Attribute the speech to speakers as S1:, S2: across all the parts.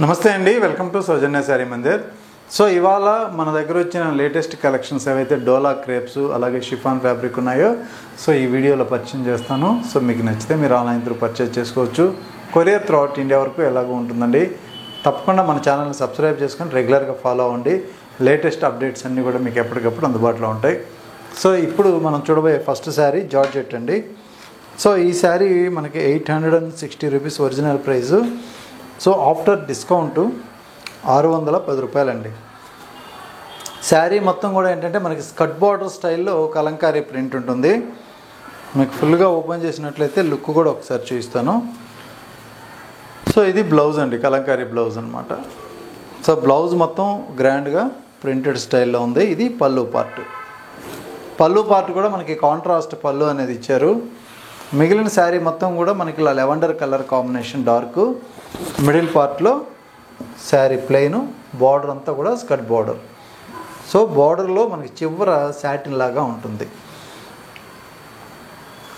S1: నమస్తే అండి, welcome to Soujanya sari Mandir. So ఇవాళ మన దగ్గర వచ్చిన లేటెస్ట్ కలెక్షన్స్ ఏవైతే డోలా క్రేప్స్ అలాగే షిఫాన్ ఫ్యాబ్రిక్ ఉన్నాయో సో ఈ వీడియోలో పరిచయం చేస్తాను. సో మీకు నచ్చితే మీరు ఆన్లైన్ త్రూ పర్చేజ్ చేసుకోవచ్చు. కొరియర్ త్రూ అవుట్ ఇండియా వరకు ఎలాగో ఉంటుందండి. తప్పకుండా మన ఛానల్ని సబ్స్క్రైబ్ చేసుకొని రెగ్యులర్గా ఫాలో అవ్వండి. లేటెస్ట్ అప్డేట్స్ అన్నీ కూడా మీకు ఎప్పటికప్పుడు అందుబాటులో ఉంటాయి. సో ఇప్పుడు మనం చూడబోయే ఫస్ట్ శారీ జార్జెట్ అండి. సో ఈ శారీ మనకి 860 rupees original price. So after discount 610 రూపాయలండి. శారీ మొత్తం కూడా ఏంటంటే మనకి స్కర్ట్ బార్డర్ స్టైల్లో కలంకారీ ప్రింట్ ఉంటుంది. మీకు ఫుల్గా ఓపెన్ చేసినట్లయితే లుక్ కూడా ఒకసారి చూపిస్తాను. సో ఇది బ్లౌజ్ అండి, కలంకారీ బ్లౌజ్ అనమాట. సో బ్లౌజ్ మొత్తం గ్రాండ్గా ప్రింటెడ్ స్టైల్లో ఉంది. ఇది పళ్ళు పార్ట్ కూడా మనకి కాంట్రాస్ట్ పళ్ళు అనేది ఇచ్చారు. మిగిలిన శారీ మొత్తం కూడా మనకి ఇలా lavender colour combination dark, middle పార్ట్లో శారీ ప్లెయిన్, బార్డర్ అంతా కూడా స్కర్ట్ బార్డర్. సో బార్డర్లో మనకి చివర సాటిన్ లాగా ఉంటుంది.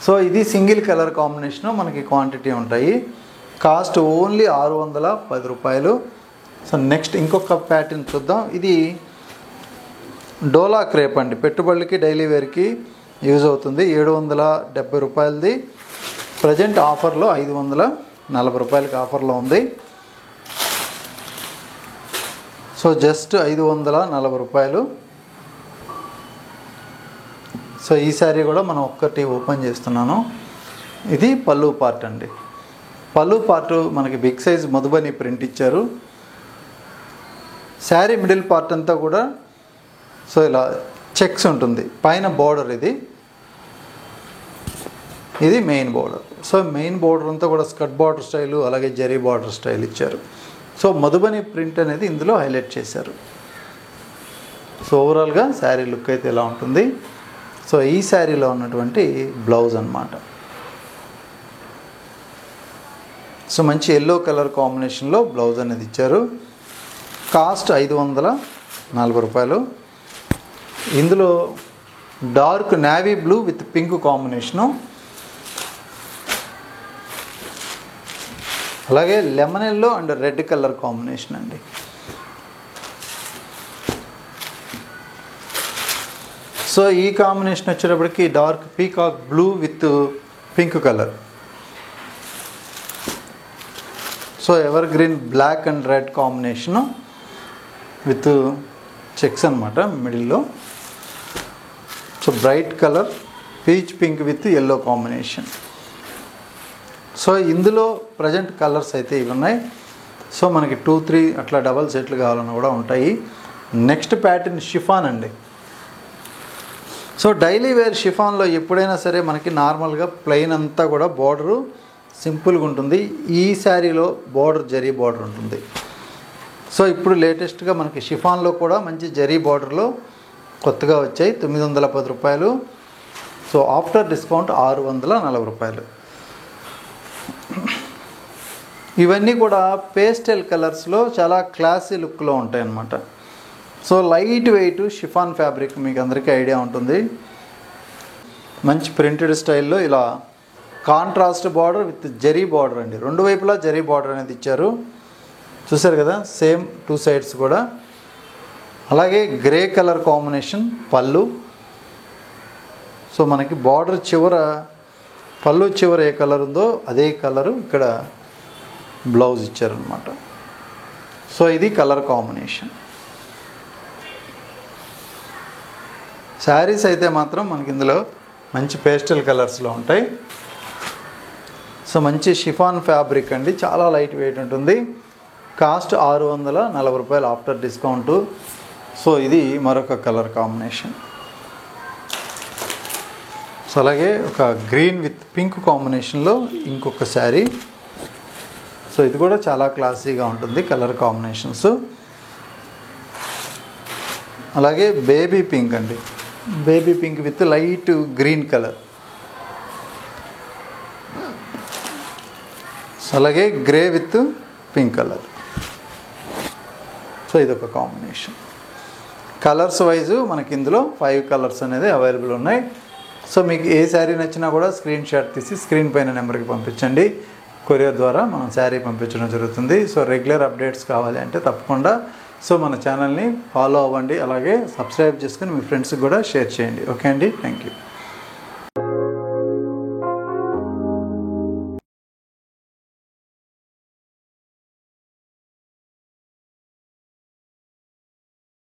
S1: సో ఇది సింగిల్ కలర్ కాంబినేషను, మనకి క్వాంటిటీ ఉంటాయి. కాస్ట్ ఓన్లీ 610 రూపాయలు. సో నెక్స్ట్ ఇంకొక ప్యాటర్న్ చూద్దాం. ఇది డోలా క్రేప్ అండి, పెట్టుబడులకి డైలీ వేర్కి యూజ్ అవుతుంది. 770 రూపాయలది. ప్రజెంట్ ఆఫర్లో 540 రూపాయలకి ఆఫర్లో ఉంది. సో జస్ట్ 540 రూపాయలు. సో ఈ శారీ కూడా మనం ఒక్కటి ఓపెన్ చేస్తున్నాను. ఇది పళ్ళు పార్ట్ అండి. పళ్ళు పార్ట్ మనకి బిగ్ సైజ్ మధుబని ప్రింట్ ఇచ్చారు. శారీ మిడిల్ పార్ట్ అంతా కూడా సో ఇలా చెక్స్ ఉంటుంది. పైన బోర్డర్ ఇది main border. So main border అంతా కూడా స్కర్ట్ బార్డర్ స్టైలు అలాగే జరీ బార్డర్ స్టైల్ ఇచ్చారు. సో మధుబని ప్రింట్ అనేది ఇందులో హైలైట్ చేశారు. సో ఓవరాల్గా శారీ లుక్ అయితే ఇలా ఉంటుంది. సో ఈ శారీలో ఉన్నటువంటి బ్లౌజ్ అన్నమాట. సో మంచి ఎల్లో కలర్ కాంబినేషన్లో బ్లౌజ్ అనేది ఇచ్చారు. కాస్ట్ 540 రూపాయలు. ఇందులో dark navy blue with pink combination, అలాగే lemon yellow and red colour combination అండి. సో ఈ కాంబినేషన్ వచ్చేటప్పటికి dark peacock blue with pink colour. So evergreen black and red combination with checks అనమాట మిడిల్లో. So bright colour peach pink with yellow combination. So ఇందులో present colours అయితే ఇవి ఉన్నాయి. So మనకి 2-3 అట్లా డబల్ సెట్లు కావాలన్నా కూడా ఉంటాయి. నెక్స్ట్ ప్యాటర్న్ షిఫాన్ అండి. సో డైలీ వేర్ షిఫాన్లో ఎప్పుడైనా సరే మనకి నార్మల్గా ప్లెయిన్ అంతా కూడా బార్డరు సింపుల్గా ఉంటుంది. ఈ శారీలో బార్డర్ జరీ బార్డర్ ఉంటుంది. సో ఇప్పుడు లేటెస్ట్గా మనకి షిఫాన్లో కూడా మంచి జరీ బార్డర్లో కొత్తగా వచ్చాయి. 910 రూపాయలు. సో ఆఫ్టర్ డిస్కౌంట్ 640 రూపాయలు. ఇవన్నీ కూడా పేస్టల్ కలర్స్లో చాలా క్లాసీ లుక్లో ఉంటాయి అన్నమాట. So light weight chiffon fabric మీకు అందరికీ ఐడియా ఉంటుంది. మంచి ప్రింటెడ్ స్టైల్లో ఇలా contrast border with zari border అండి. రెండు వైపులా జరీ బార్డర్ అనేది ఇచ్చారు. చూసారు కదా, సేమ్ 2 సైడ్స్ కూడా. అలాగే గ్రే కలర్ కాంబినేషన్ పళ్ళు. సో మనకి బార్డర్ చివర పళ్ళు చివర ఏ కలర్ ఉందో అదే కలరు ఇక్కడ బ్లౌజ్ ఇచ్చారనమాట. సో ఇది కలర్ కాంబినేషన్. శారీస్ అయితే మాత్రం మనకి ఇందులో మంచి పేస్టల్ కలర్స్లో ఉంటాయి. సో మంచి షిఫాన్ ఫ్యాబ్రిక్ అండి, చాలా లైట్ వెయిట్ ఉంటుంది. కాస్ట్ 640 రూపాయలు ఆఫ్టర్ డిస్కౌంటు. సో ఇది మరొక కలర్ కాంబినేషన్. సో అలాగే ఒక గ్రీన్ విత్ పింక్ కాంబినేషన్లో ఇంకొక శారీ. సో ఇది కూడా చాలా క్లాసీగా ఉంటుంది కలర్ కాంబినేషన్స్. అలాగే బేబీ పింక్ అండి, baby pink with light green colour. అలాగే grey with pink colour. So ఇదొక కాంబినేషన్. కలర్స్ వైజు మనకి ఇందులో 5 కలర్స్ అనేది అవైలబుల్ ఉన్నాయి. సో మీకు ఏ శారీ నచ్చినా కూడా స్క్రీన్ షాట్ తీసి స్క్రీన్ పైన నెంబర్కి పంపించండి. కొరియర్ ద్వారా మనం శారీ పంపించడం జరుగుతుంది. సో రెగ్యులర్ అప్డేట్స్ కావాలి అంటే తప్పకుండా సో మన ఛానల్ని ఫాలో అవ్వండి, అలాగే సబ్స్క్రైబ్ చేసుకొని మీ ఫ్రెండ్స్కి కూడా షేర్ చేయండి. ఓకే అండి, థ్యాంక్ యూ.